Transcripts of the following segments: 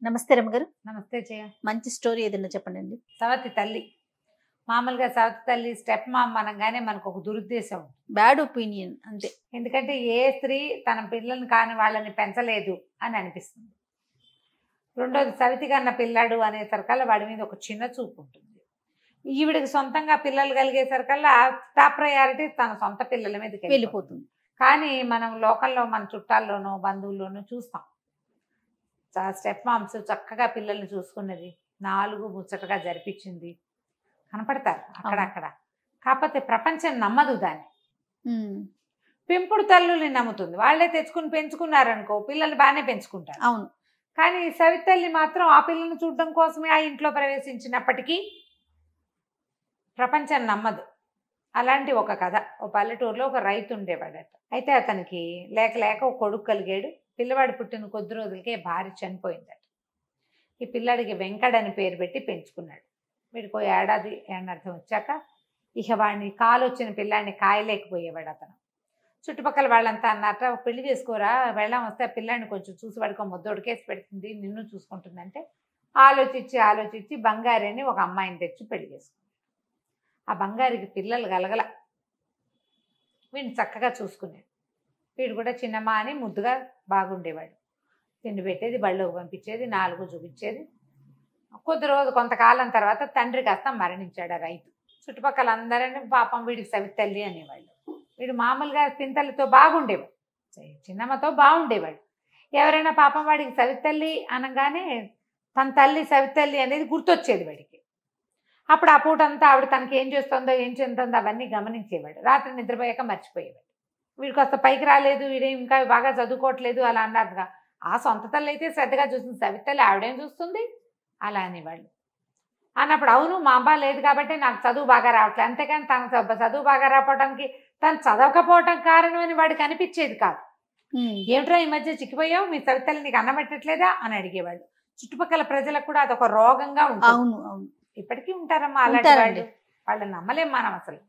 నమస్తే రమ్మగారు. నమస్తే జయ. మంచి స్టోరీ ఏదైనా చెప్పండి. సవతి తల్లి. మామూలుగా సవతి తల్లి స్టెప్ మామ్ అనగానే మనకు ఒక దురుద్దేశం ఉంటుంది. బ్యాడ్ ఒపీనియన్ అంతే. ఎందుకంటే ఏ స్త్రీ తన పిల్లల్ని కాని వాళ్ళని పెంచలేదు అని అనిపిస్తుంది. రెండోది సవితి కన్న పిల్లాడు అనేసరికల్లా వాడి మీద ఒక చిన్న చూపు ఉంటుంది. ఈవిడికి సొంతంగా పిల్లలు కలిగేసరికల్లా టాప్ ప్రయారిటీ తన సొంత పిల్లల మీదకి వెళ్ళిపోతుంది. కానీ మనం లోకల్లో మన చుట్టాల్లోనో బంధువుల్లోనో చూస్తాం స్టెప్ మామ్స్ చక్కగా పిల్లల్ని చూసుకున్నది, 4 ముచ్చటగా జరిపించింది, కనపడతారు అక్కడక్కడ. కాకపోతే ప్రపంచం నమ్మదు దాన్ని. పెంపుడు తల్లుల్ని నమ్ముతుంది. వాళ్ళే తెచ్చుకుని పెంచుకున్నారనుకో పిల్లల్ని బాగానే పెంచుకుంటారు. అవును. కానీ సవితి తల్లి మాత్రం ఆ పిల్లల్ని చూడడం కోసమే ఆ ఇంట్లో ప్రవేశించినప్పటికీ ప్రపంచం నమ్మదు. అలాంటి ఒక కథ. ఓ పల్లెటూరులో ఒక రైతు ఉండేవాడట. అయితే అతనికి లేక లేక ఒక కొడుకు కలిగాడు. పిల్లవాడు పుట్టిన కొద్ది రోజులకే భార్య చనిపోయిందట. ఈ పిల్లాడికి వెంకట్ అని పేరు పెట్టి పెంచుకున్నాడు. వీడికి ఏడాది అర్థం వచ్చాక ఇక వాడిని కాలు వచ్చిన పిల్లాడిని కాయలేకపోయేవాడు అతను. చుట్టుపక్కల వాళ్ళంతా అన్నట్ట పెళ్లి చేసుకోరా, వెళ్ళాం వస్తే ఆ పిల్లాడిని కొంచెం చూసి వాడికి ముద్దోడికేసి పెడుతుంది, నిన్ను చూసుకుంటుందంటే ఆలోచించి బంగారి అని ఒక అమ్మాయిని తెచ్చి పెళ్లి చేసుకున్నాడు. ఆ బంగారికి పిల్లలు గలగల. వీడిని చక్కగా చూసుకునేది. వీడు కూడా చిన్నమ్మ అని ముద్దుగా బాగుండేవాడు. తిండి పెట్టేది, బళ్ళోకి పంపించేది, 4 చూపించేది. కొంతకాలం తర్వాత తండ్రి కాస్త మరణించాడు ఆ రైతు. చుట్టుపక్కల అందరూ పాపం వీడికి సవితి తల్లి అనేవాళ్ళు. వీడు మామూలుగా పింతలతో బాగుండేవాడు, చిన్నమ్మతో బాగుండేవాడు. ఎవరైనా పాపం వాడికి సవితి తల్లి అనగానే తన తల్లి సవితి తల్లి అనేది గుర్తొచ్చేది వాడికి. అప్పుడు ఆ పూట అంతా ఆవిడ తనకి ఏం చేస్తుందో ఏం చెందుతుందో అవన్నీ గమనించేవాడు. రాత్రి నిద్రపోయాక మర్చిపోయేవాడు. వీడికి వస్తే పైకి రాలేదు, వీడేం ఇంకా బాగా చదువుకోవట్లేదు అలా అన్నారుగా. ఆ సొంత తల్లి అయితే శ్రద్ధగా చూస్తుంది, సవితి తల్లి ఆవిడేం చూస్తుంది అలా అనేవాళ్ళు. అన్నప్పుడు అవును మా అమ్మ లేదు కాబట్టి నాకు చదువు బాగా రావట్లేదు, అంతేకాని తన చదువు బాగా రావడానికి తను చదవకపోవటం కారణం అని వాడికి అనిపించేది కాదు. ఏమిట్రా ఈ మధ్య చిక్కిపోయావు, మీ సవితి తల్లి నీకు అన్నం పెట్టట్లేదా అని అడిగేవాళ్ళు. చుట్టుపక్కల ప్రజలకు కూడా అదొక రోగంగా ఉంటుంది. అవును అవును, ఇప్పటికీ ఉంటారమ్మా అలాంటి వాళ్ళు. వాళ్ళని నమ్మలేం మనం, అసలు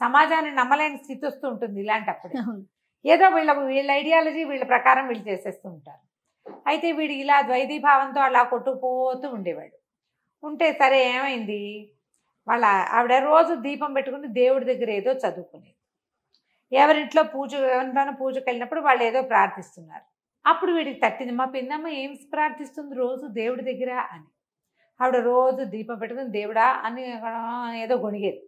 సమాజాన్ని నమ్మలేని స్థితి వస్తూ ఉంటుంది ఇలాంటప్పుడు. ఏదో వీళ్ళ ఐడియాలజీ వీళ్ళ ప్రకారం వీళ్ళు చేసేస్తూ ఉంటారు. అయితే వీడు ఇలా ద్వైధీభావంతో అలా కొట్టుకుపోతూ ఉండేవాడు. ఉంటే సరే ఏమైంది, వాళ్ళ ఆవిడ రోజు దీపం పెట్టుకుని దేవుడి దగ్గర ఏదో చదువుకునేది. ఎవరింట్లోనూ పూజకి వెళ్ళినప్పుడు వాళ్ళు ఏదో ప్రార్థిస్తున్నారు. అప్పుడు వీడికి తట్టింది, మా పిన్నమ్మ ఏం ప్రార్థిస్తుంది రోజు దేవుడి దగ్గర అని. ఆవిడ రోజు దీపం పెట్టుకుని దేవుడా అని ఏదో గొణిగేది.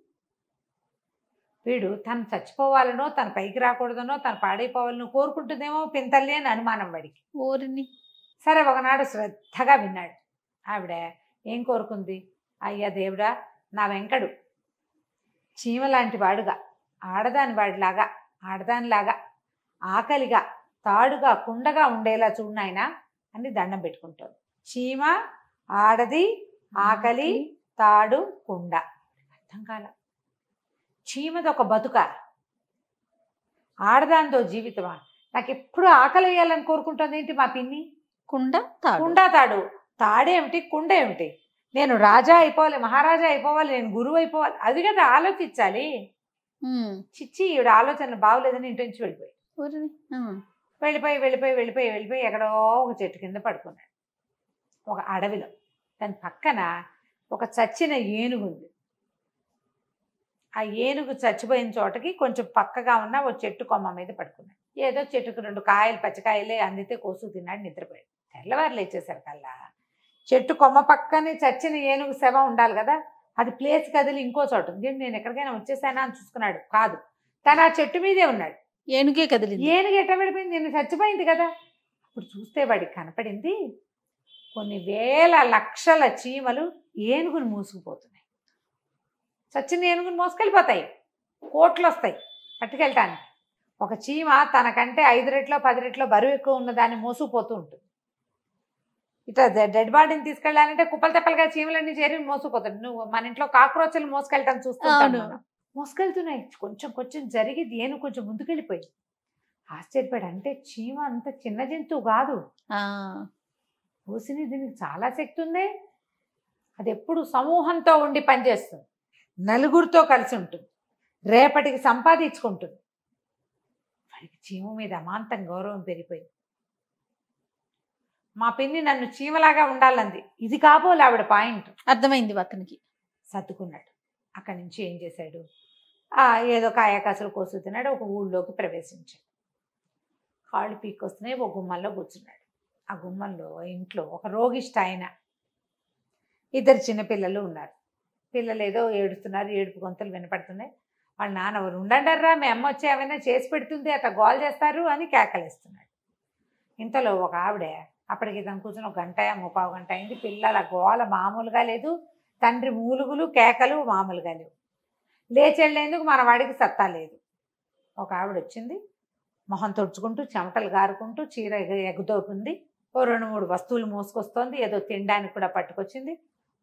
వీడు తను చచ్చిపోవాలనో తను పైకి రాకూడదనో తను పాడైపోవాలనో కోరుకుంటుందేమో పింతల్లి అని అనుమానం వాడికి. ఓరిని. సరే ఒకనాడు శ్రద్ధగా విన్నాడు. ఆవిడ ఏం కోరుకుంది, అయ్యా దేవుడా నా వెంకడు చీమలాంటి వాడుగా, ఆడదానిలాగా ఆకలిగా తాడుగా కుండగా ఉండేలా చూడనాయనా అని దండం పెట్టుకుంటాడు. చీమ, ఆడది, ఆకలి, తాడు, కుండ. అర్థం కాల. చీమది ఒక బతుక, ఆడదానితో జీవితమా? నాకు ఎప్పుడు ఆకలి వేయాలని కోరుకుంటుంది ఏంటి మా పిన్ని? కుండ తాడు. తాడేమిటి, కుండ ఏమిటి? నేను రాజా అయిపోవాలి, మహారాజా అయిపోవాలి, నేను గురువు అయిపోవాలి, అది కదా ఆలోచించాలి. చిచ్చి ఈవిడ ఆలోచనలు బాగోలేదని ఇంటి నుంచి వెళ్ళిపోయి ఎక్కడో ఒక చెట్టు కింద పడుకున్నాడు. ఒక అడవిలో దాని పక్కన ఒక చచ్చిన ఏనుగు ఉంది. ఆ ఏనుగు చచ్చిపోయిన చోటకి కొంచెం పక్కగా ఉన్న ఓ చెట్టు కొమ్మ మీద పడుకున్నాడు. ఏదో చెట్టుకు 2 కాయలు పచ్చికాయలే అందితే కోసు తిన్నాడు, నిద్రపోయాడు. తెల్లవారు లేచేసారు కల్లా చెట్టు కొమ్మ పక్కనే చచ్చిన ఏనుగు శవం ఉండాలి కదా, అది ప్లేస్ కదిలి ఇంకో చోట ఉంది. నేను ఎక్కడికైనా వచ్చేసానా అని చూసుకున్నాడు, కాదు తను ఆ చెట్టు మీదే ఉన్నాడు. ఏనుగే కదిలింది. ఏనుగు ఎట్లా వెళ్ళిపోయింది, నేను చచ్చిపోయింది కదా. అప్పుడు చూస్తే వాడికి కనపడింది కొన్ని వేల లక్షల చీమలు ఏనుగుని మూసుకుపోతున్నాయి. చచ్చిన ఏనుగుని మోసుకెళ్ళిపోతాయి, కోట్లు వస్తాయి పట్టుకెళ్ళటానికి. ఒక చీమ తనకంటే 5 రెట్లో 10 రెట్లో బరువు ఎక్కువ ఉన్న దాన్ని మోసుకుపోతూ ఉంటుంది. ఇట్లా డెడ్ బాడీని తీసుకెళ్ళాలంటే కుప్పలు తెప్పలుగా చీమలన్నీ చేరి మోసుకుపోతాడు. నువ్వు మన ఇంట్లో కాక్రోచ్లు మోసుకెళ్ళటం చూస్తుంటాను. మోసుకెళ్తున్నాయి. కొంచెం జరిగి ఏనుగు కొంచెం ముందుకెళ్ళిపోయింది. ఆశ్చర్యపడి, అంటే చీమ అంత చిన్న జంతువు కాదు, పూసిని దీనికి చాలా శక్తి ఉంది. అది ఎప్పుడు సమూహంతో ఉండి పనిచేస్తుంది, నలుగురితో కలిసి ఉంటుంది, రేపటికి సంపాదించుకుంటుంది. వాడికి చీమ మీద అమాంతం గౌరవం పెరిగిపోయింది. మా పిన్ని నన్ను చీమలాగా ఉండాలంది. ఇది కాబోలు ఆవిడ పాయింట్. అర్థమైంది అతనికి. సర్దుకున్నాడు. అక్కడి నుంచి ఏం చేశాడు, ఏదో కాయకాసులు కోసు తిన్నాడు. ఒక ఊళ్ళోకి ప్రవేశించాడు. కాళ్ళు పీక్కొస్తున్నాయి. ఒక గుమ్మంలో కూర్చున్నాడు. ఆ గుమ్మంలో ఇంట్లో ఒక రోగిష్ట ఆయన, 2 చిన్నపిల్లలు ఉన్నారు. పిల్లలు ఏదో ఏడుస్తున్నారు. ఏడుపు గొంతులు వినపడుతున్నాయి. వాళ్ళ నాన్న ఉండండర్రా, మీ అమ్మ వచ్చి ఏమైనా చేసి పెడుతుంది, అట్లా గోల్ చేస్తారు అని కేకలేస్తున్నాడు. ఇంతలో ఒక ఆవిడ, అప్పటికి తను కూర్చొని 1 గంట 3/4 గంట అయింది. పిల్లల గోల మామూలుగా లేదు. తండ్రి మూలుగులు కేకలు మామూలుగా లేవు. లేచి వెళ్ళేందుకు మన వాడికి సత్తా లేదు. ఒక ఆవిడ వచ్చింది. మొహం తుడుచుకుంటూ చెమటలు గారుకుంటూ చీర ఎగుతోకుంది. ఓ 2-3 వస్తువులు మోసుకొస్తోంది. ఏదో తినడానికి కూడా పట్టుకొచ్చింది.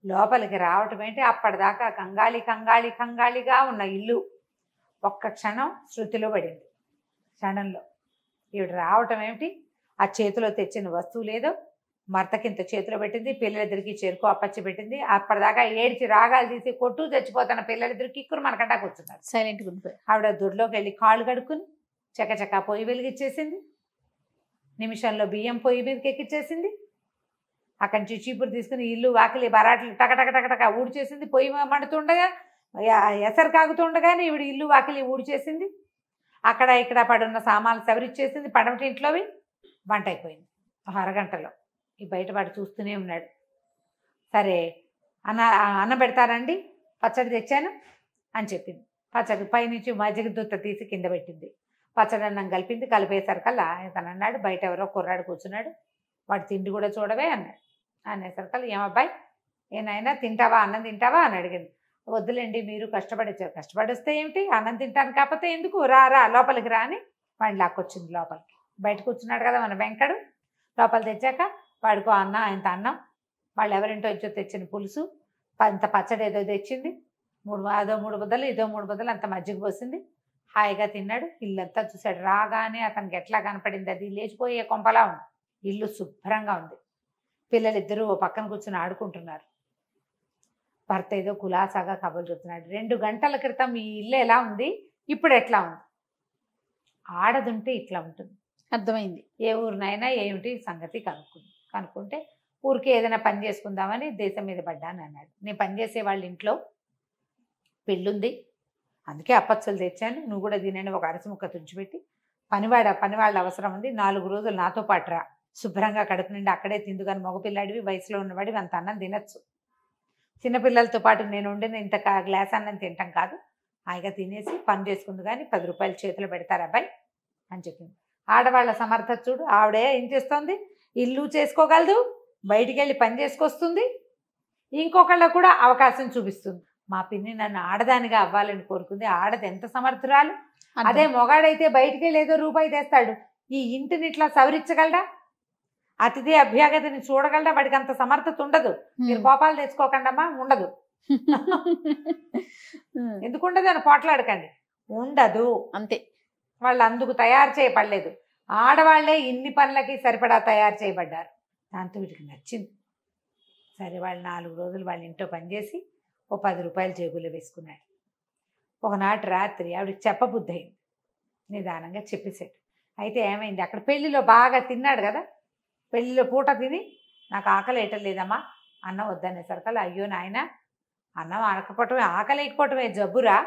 లోపలికి రావటం ఏంటి, అప్పటిదాకా కంగాళి కంగాళి కంగాళిగా ఉన్న ఇల్లు ఒక్క క్షణం శృతిలో పడింది. క్షణంలో ఈవిడ రావటం ఏమిటి, ఆ చేతిలో తెచ్చిన వస్తువు లేదో మర్తకింత చేతిలో పెట్టింది. పిల్లలిద్దరికి చెరుకు అప్పచ్చి పెట్టింది. అప్పటిదాకా ఏడ్చి రాగాలు తీసి కొట్టు చచ్చిపోతున్న పిల్లలిద్దరికి ఇక్కురు మనకంటా కూర్చున్నారు. సైలెంట్గా ఉండిపోయారు. ఆవిడ దొడ్లోకి వెళ్ళి కాళ్ళు కడుక్కుని చకచకా పొయ్యి వెలిగిచ్చేసింది. నిమిషంలో బియ్యం పొయ్యి మీదకి ఎక్కిచ్చేసింది. అక్కడి నుంచి చీపురు తీసుకుని ఇల్లు వాకిలి బరాట్లు టకటక టకటక ఊడ్చేసింది. పొయ్యి మండుతుండగా ఎసరు కాగుతుండగానే ఈవిడ ఇల్లు వాకిలి ఊడ్చేసింది. అక్కడ ఇక్కడ పడున్న సామాన్లు సవరిచ్చేసింది. పడమటి ఇంట్లోవి వంట అయిపోయింది. ఒక అరగంటలో ఈ బయటవాడు చూస్తూనే ఉన్నాడు. సరే అన్నం పెడతారండి, పచ్చడి తెచ్చాను అని చెప్పింది. పచ్చడి పైనుంచి మజ్జిగ దుత్త తీసి కింద పెట్టింది. పచ్చడి అన్నం కలిపింది. కలిపేసరికల్లా తను అన్నాడు, బయట ఎవరో కుర్రాడు కూర్చున్నాడు, వాడు తిండి కూడా చూడవే అన్నాడు. అనేసరికల్లా ఏమబ్బాయి ఏనాయనా తింటావా, అన్నం తింటావా అని అడిగింది. వద్దులేండి, మీరు కష్టపడొచ్చారు. కష్టపడొస్తే ఏమిటి, అన్నం తింటాను కాకపోతే ఎందుకు, రా లోపలికి రా అని వాడిని లాక్కొచ్చింది లోపలికి. బయట కూర్చున్నాడు కదా మన వెంకడు. లోపల తెచ్చాక వాడికో ఇంత అన్నం, వాళ్ళు ఎవరింటో ఇచ్చో తెచ్చిన పులుసు, ఇంత పచ్చడి ఏదో తెచ్చింది. అదో 3 ముద్దలు ఇదో 3 ముద్దలు అంత మజ్జిగ పోసింది. హాయిగా తిన్నాడు. ఇల్లంతా చూశాడు. రాగానే అతనికి ఎట్లా కనపడింది, అది లేచిపోయే కొంపలా ఉంది. ఇల్లు శుభ్రంగా ఉంది. పిల్లలిద్దరూ ఓ పక్కన కూర్చొని ఆడుకుంటున్నారు. భర్త ఏదో కులాసాగా కబుర్లు చెప్తున్నాడు. 2 గంటల క్రితం ఈ ఇల్లు ఎలా ఉంది, ఇప్పుడు ఎట్లా ఉంది. ఆడదుంటే ఇట్లా ఉంటుంది. అర్థమైంది. ఏ ఊరినైనా ఏమిటి సంగతి కనుక్కుంటే ఊరికి ఏదైనా పని చేసుకుందామని దేశం మీద పడ్డాను అన్నాడు. నేను పనిచేసే వాళ్ళ ఇంట్లో పెళ్ళుంది, అందుకే అప్పచ్చులు తెచ్చాను, నువ్వు కూడా తినని ఒక అరసిముక్క తుంచిపెట్టి, పనివాళ్ళ అవసరం ఉంది, 4 రోజులు నాతో పాటు రా, శుభ్రంగా కడుపు నిండి అక్కడే తిందుగాని, మగపిల్లాడివి వయసులో ఉన్నవాడివి అంత అన్నం తినచ్చు. చిన్నపిల్లలతో పాటు నేను వండిన ఇంత గ్లాస్ అన్నం తింటాం కాదు, హాయిగా తినేసి పని చేసుకుంది కానీ 10 రూపాయలు చేతిలో పెడతారు అబ్బాయి అని చెప్పింది. ఆడవాళ్ళ సమర్థత చూడు. ఆవిడే ఏం చేస్తోంది, ఇల్లు చేసుకోగలదు, బయటికి వెళ్ళి పని చేసుకొస్తుంది, ఇంకొకళ్ళ కూడా అవకాశం చూపిస్తుంది. మా పిన్ని నన్ను ఆడదానిగా అవ్వాలని కోరుకుంది. ఆడది ఎంత సమర్థురాలు. అదే మొగాడైతే బయటికి వెళ్ళి ఏదో రూపాయి తెస్తాడు, ఈ ఇంటిని ఇట్లా సవరించగలడా, అతిథి అభ్యాగతిని చూడగలడా, వాడికి అంత సమర్థత ఉండదు. మీరు కోపాలు తెచ్చుకోకండమ్మా, ఉండదు. ఎందుకు ఉండదు అని పోట్లాడకండి, ఉండదు అంతే. వాళ్ళు అందుకు తయారు చేయబడలేదు. ఆడవాళ్లే ఇన్ని పనులకి సరిపడా తయారు చేయబడ్డారు. దాంతో వీటికి నచ్చింది. సరే వాళ్ళు 4 రోజులు వాళ్ళ ఇంట్లో పనిచేసి ఓ 10 రూపాయలు జేబులో వేసుకున్నాడు. ఒకనాటి రాత్రి ఆవిడకి చెప్పబుద్ధి అయింది. నిదానంగా చెప్పేశాడు. అయితే ఏమైంది, అక్కడ పెళ్లిలో బాగా తిన్నాడు కదా, పెళ్లిలో పూట తిని నాకు ఆకలి వేయటం లేదమ్మా, అన్నం వద్దనేసరికల్లా, అయ్యో నాయన, అన్నం ఆడకపోవటమే ఆకలి వేయకపోవటమే జబ్బురా,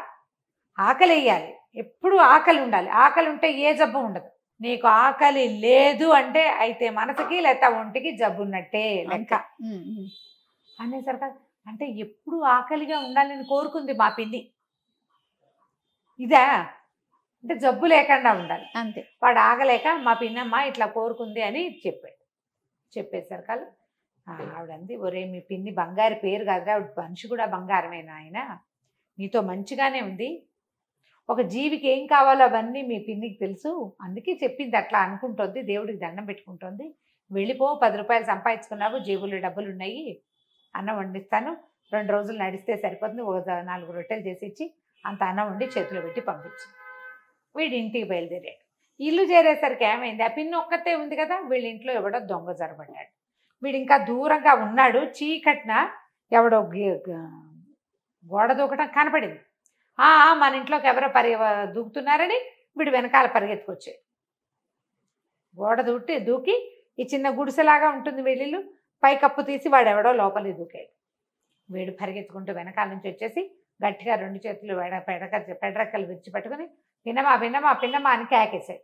ఆకలి వేయాలి, ఎప్పుడు ఆకలి ఉండాలి, ఆకలి ఉంటే ఏ జబ్బు ఉండదు. నీకు ఆకలి లేదు అంటే అయితే మనసుకి లేకపోతే ఒంటికి జబ్బు ఉన్నట్టే లెక్క అనేసరికి, అంటే ఎప్పుడు ఆకలిగా ఉండాలని కోరుకుంది మా పిన్ని, ఇదా అంటే జబ్బు లేకుండా ఉండాలి అంతే. వాడు ఆగలేక మా పిన్నమ్మ ఇట్లా కోరుకుంది అని చెప్పాడు. చెప్పేసరికల్లా ఆవిడంది, ఒరే మీ పిన్ని బంగారు పేరు కాదురా, ఆవిడ మనిషి కూడా బంగారమేనా, ఆయన నీతో మంచిగానే ఉంది, ఒక జీవికి ఏం కావాలో అవన్నీ మీ పిన్నికి తెలుసు, అందుకే చెప్పింది, అట్లా అనుకుంటోంది, దేవుడికి దండం పెట్టుకుంటోంది, వెళ్ళిపో, 10 రూపాయలు సంపాదించుకున్నావు, జేబులో డబ్బులు ఉన్నాయి, అన్నం వండిస్తాను, 2 రోజులు నడిస్తే సరిపోతుంది, ఒక 4 రొట్టెలు చేసి ఇచ్చి అంత అన్నం వండి చేతిలో పెట్టి పంపించు. వీడి ఇంటికి బయలుదేరాడు. ఇల్లు చేరేసరికి ఏమైంది, ఆ పిన్ని ఒక్కతే ఉంది కదా, వీళ్ళ ఇంట్లో ఎవడో దొంగ జరబడ్డాడు. వీడు ఇంకా దూరంగా ఉన్నాడు. చీకట్న ఎవడో గోడ దూకటం కనపడింది. మన ఇంట్లోకి ఎవరో దూకుతున్నారని వీడు వెనకాల పరిగెత్తుకొచ్చాడు. గోడ దూకి ఈ చిన్న గుడిసెలాగా ఉంటుంది వెళ్ళిళ్ళు, పై కప్పు తీసి వాడు ఎవడో లోపలికి దూకాడు. వీడు పరిగెత్తుకుంటూ వెనకాల నుంచి వచ్చేసి గట్టిగా 2 చేతులు పెడరెక్కలు విరిచి పట్టుకుని పిన్నమా పిన్నమా పిన్నమా అని కేకేశాడు.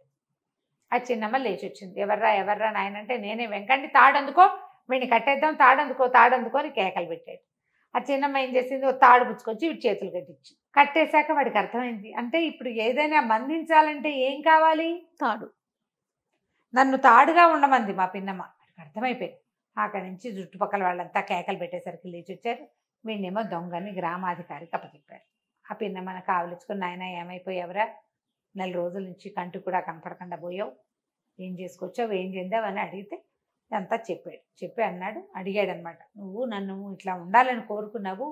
ఆ చిన్నమ్మ లేచి వచ్చింది. ఎవర్రా నాయనంటే నేనే, వెంకండి తాడందుకో, వీడిని కట్టేద్దాం, తాడందుకో అని కేకలు పెట్టాడు. ఆ చిన్నమ్మ ఏం చేసింది, ఓ తాడు పుచ్చుకొచ్చి వీడి చేతులు కట్టించి కట్టేశాక వాడికి అర్థమైంది, అంటే ఇప్పుడు ఏదైనా బంధించాలంటే ఏం కావాలి, తాడు. నన్ను తాడుగా ఉండమంది మా పిన్నమ్మ. వాడికి అర్థమైపోయింది. అక్కడి నుంచి చుట్టుపక్కల వాళ్ళంతా కేకలు పెట్టేసరికి లేచి వచ్చారు. వీడినేమో దొంగని గ్రామాధికారికి అప్పచెప్పారు. ఆ పిన్నమ్మని కావలించుకుని, నాయన ఏమైపోయావురా, 4 రోజుల నుంచి కంటికి కూడా కనపడకుండా పోయావు, ఏం చేసుకొచ్చావు, ఏం చెందావు అని అడిగితే అంతా చెప్పి అడిగాడనమాట, నువ్వు నన్ను ఇట్లా ఉండాలని కోరుకున్నావు,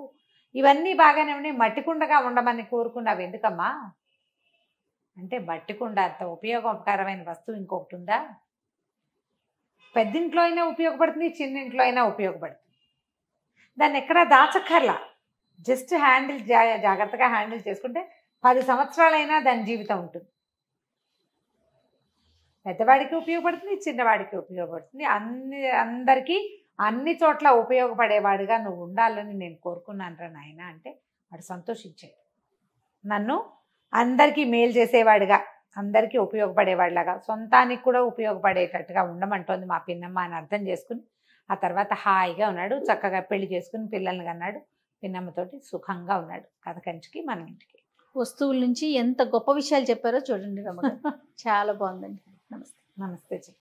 ఇవన్నీ బాగానే ఉన్నాయి, మట్టికుండగా ఉండమని కోరుకున్నావు ఎందుకమ్మా అంటే, మట్టికుండ అంత ఉపయోగకరమైన వస్తువు ఇంకొకటి ఉందా, పెద్దింట్లో అయినా ఉపయోగపడుతుంది, చిన్నింట్లో అయినా ఉపయోగపడుతుంది, దాన్ని ఎక్కడా దాచక్కర్లా, జస్ట్ జాగ్రత్తగా హ్యాండిల్ చేసుకుంటే 10 సంవత్సరాలైనా దాని జీవితం ఉంటుంది. పెద్దవాడికి ఉపయోగపడుతుంది, చిన్నవాడికి ఉపయోగపడుతుంది, అందరికీ అన్ని చోట్ల ఉపయోగపడేవాడిగా నువ్వు ఉండాలని నేను కోరుకున్నాను నాయన అంటే వాడు సంతోషించాడు. నన్ను అందరికీ మేలు చేసేవాడిగా, అందరికీ ఉపయోగపడేవాడిలాగా, సొంతానికి కూడా ఉపయోగపడేటట్టుగా ఉండమంటోంది మా పిన్నమ్మ అని అర్థం చేసుకుని ఆ తర్వాత హాయిగా ఉన్నాడు. చక్కగా పెళ్లి చేసుకుని పిల్లల్ని కన్నాడు. పిన్నమ్మతోటి సుఖంగా ఉన్నాడు. కథ కంచికి మనం ఇంటికి. వస్తువుల నుంచి ఎంత గొప్ప విషయాలు చెప్పారో చూడండి రమగారు. చాలా బాగుందండి. నమస్తే. నమస్తే.